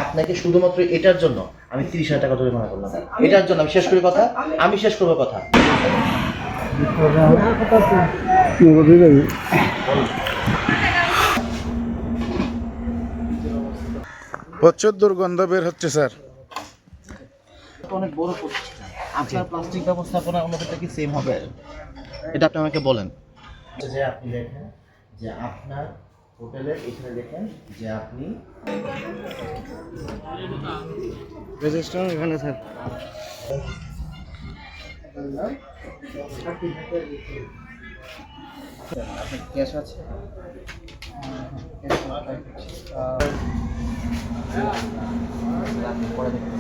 আপনাকে শুধুমাত্র এটার জন্য আমি 30,000 টাকা জরিমানা করলাম। এটার জন্য আমি শেষ করি কথা, আমি শেষ করবো কথা। প্রচুর দুর্গন্ধ বের হচ্ছে স্যার। অনেক বড় প্রতিষ্ঠান, আপনার প্লাস্টিক ব্যবস্থাপনা অন্যদের কি সেম হবে? এটা আপনি আমাকে বলেন। যে আপনি দেখেন যে আপনার হোটেলে এখানে দেখেন যে আপনি রেজিস্ট্রার এখানে স্যার আপনার ক্যাশ আছে? পরে দেখেন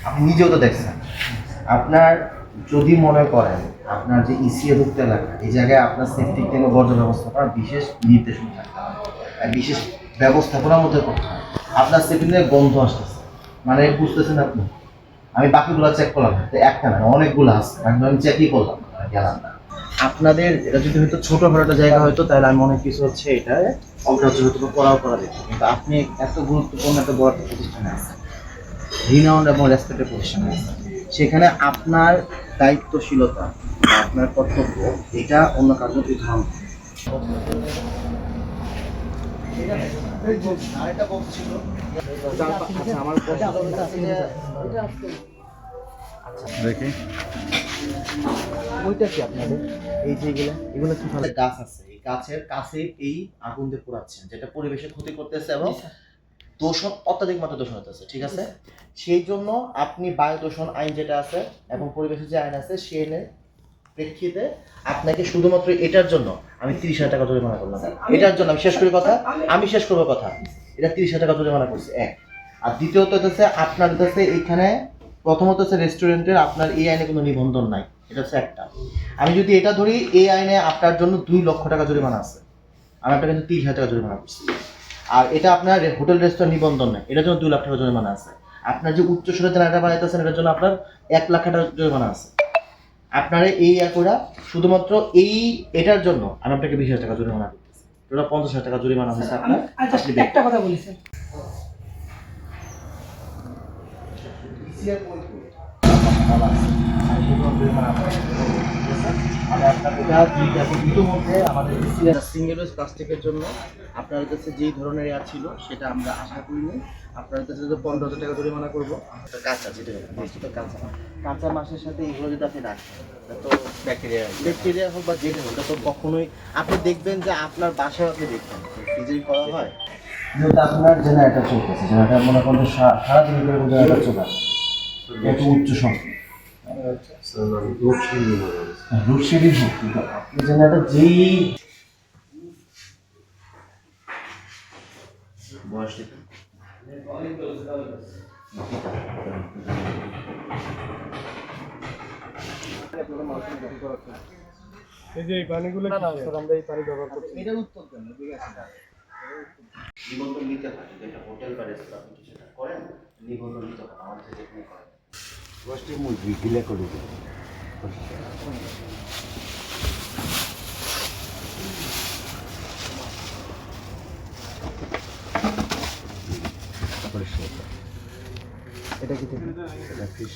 আপনি নিজেও তো দেখছেন। আপনার যদি মনে করেন আপনার যে ইসিএ ঢুকতে এলাকা এই জায়গায় আপনার সেফটি কিংবা বর্জ্য ব্যবস্থাপনার বিশেষ নির্দেশনা থাকতে হয়, বিশেষ ব্যবস্থাপনার মধ্যে করতে হয়। আপনার সেফটি গন্ধ আসতেছে, মানে বুঝতেছেন আপনি। আমি বাকিগুলো চেক করলাম, একটা না অনেকগুলো আছে, আমি চেকই করলাম গেলাম না। আপনাদের এটা যদি হয়তো ছোটখাটো একটা জায়গা হয়তো তাহলে আমি অনেক কিছু হচ্ছে এটা অগ্রাহ্য হয়তো করাও করা যেত, কিন্তু আপনি এত গুরুত্বপূর্ণ একটা বড় একটা প্রতিষ্ঠানে আছেন, রিনাউন্ড এবং রেসপেক্টেড প্রতিষ্ঠানে আছেন, সেখানে আপনার দায়িত্বশীলতা বা আপনার কর্তব্য এটা অন্য কারোর উদাহরণ। আরেকটা বক্স ছিল আমার দেখি ওইটা কি আপনাদের এই যে এগুলো কি ভালো গাছ আছে, এই গাছের কাছে এই আগুন দিয়ে পোড়াচ্ছেন, যেটা পরিবেশের ক্ষতি করতেছে এবং দূষণ অত্যাধিক মাত্রা দূষণ হতেছে, ঠিক আছে? সেই জন্য আপনি বায়ু দূষণ আইন যেটা আছে এবং পরিবেশের যে আইন আছে সেই আইনের প্রেক্ষিতে আপনাকে শুধুমাত্র এটার জন্য আমি 30,000 টাকা জরিমানা করলাম। এটার জন্য আমি শেষ করি কথা, আমি শেষ করবো কথা। এটা 30,000 টাকা জরিমানা করছে এক। আর দ্বিতীয়ত হচ্ছে আপনার কাছে এখানে প্রথমত হচ্ছে রেস্টুরেন্টের আপনার এই আইনে কোনো নিবন্ধন নাই, এটা হচ্ছে একটা। আমি যদি এটা ধরি এই আইনে আপনার জন্য 2 লক্ষ টাকা জরিমানা আছে, আমি আপনার কাছে 30,000 টাকা জরিমানা করছি। আর এটা আপনার হোটেল রেস্টুরেন্ট নিবন্ধন নেই, এটার জন্য 2 লাখ টাকা জরিমানা আছে। আপনার যে উচ্চ সুরে জেনারেটা বানাইতেছেন এটার জন্য আপনার 1 লাখ টাকা জরিমানা আছে। আপনার এই একরা শুধুমাত্র এটার জন্য আমি আপনাকে 20,000 টাকা জরিমানা করতেছি, টোটাল 50,000 টাকা জরিমানা হয়েছে আপনার। একটা কথা বলি স্যার, সিঙ্গেল ইউজ প্লাস্টিকের জন্য আপনার কাছে যেই ধরনের ছিল সেটা আমরা আশা করিনি। আপনার কাছে যদি 15,000 টাকা জরিমানা করবো, কাঁচা যেটা কাঁচা কাঁচা মাছের সাথে এগুলো যদি আপনি রাখেন তো ব্যাকটেরিয়া হোক বা যেটা হোক, তো কখনোই আপনি দেখবেন যে আপনার বাসায় আপনি দেখবেন ফ্রিজিং করা হয়, যেহেতু আপনার জেনারেটর চলতেছে, জেনারেটর মনে করেন সারাদিন করে জেনারেটর চলে এত উচ্চ সংখ্যা লোডশেডিং হোক, কিন্তু আপনি জেনারেটর যেই বয়স এই যে এই পানিগুলো কি স্যার, আমরা এই পানি ব্যবহার করছি, এটার উত্তর দেন, ঠিক আছে? নিবন্ধন নিতে হয়, যদি একটা হোটেল বা রেস্টুরেন্ট আপনি কিছু করেন নিবন্ধন নিতে হয়, আমাদের যেখানে করেন গোষ্ঠী মুরগি গিলে করে দেবে। এটা কি এটা ফিশ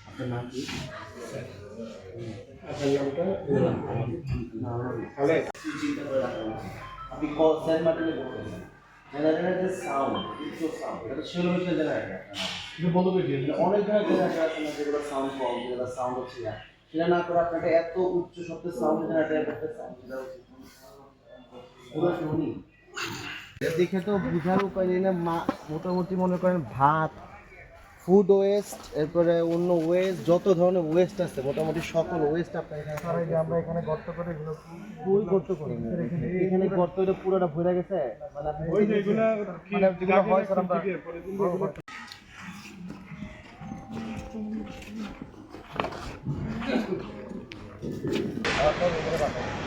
আপনার নাম কি? আপনার নামটা চিন্তা করে রাখা উচিত। আপনি সেন্ট মার্টিনে বলতেছেন জেনারেটরের যে সাউন্ড, উচ্চ সাউন্ড, এটা সেলোমিটার জেনারেটর বন্ধ করে দিয়ে অনেক ধরনের জেনারেটর আছে না যেগুলো সাউন্ড কম, যেগুলো সাউন্ড হচ্ছে না, সেটা না করে আপনাকে এত উচ্চ শব্দের সাউন্ড জেনারেটর করতেছেন, সেটা পুরো শুনি দেখে তো বোঝার উপায় নেই না। মোটামুটি মনে করেন ভাত, 30,000 টাকা জরিমানা করছে, এটা তো শেলোমিটার জেনারেটর না, এটা বন্ধ করে দিয়ে। অনেক ধরনের জেনারেটর আছে না যেগুলো সাউন্ড কম, যেগুলো সাউন্ড হচ্ছে না, সেটা না করে আপনাকে এত উচ্চ শব্দের সাউন্ড জেনারেটর করতেছেন, ফুড ওয়েস্ট, এরপরে অন্য ওয়েস্ট, যত ধরনের ওয়েস্ট আছে মোটামুটি সকল ওয়েস্ট আপনার এখানে স্যার এই যে আমরা এখানে গর্ত করে এগুলো ফুল গর্ত করে এখানে গর্ত এটা পুরোটা ভরে গেছে মানে আপনি ওই যে এগুলো কি যেগুলো হয় স্যার আমরা পরে দিন এগুলো আপনার এখানে পাঠাবো।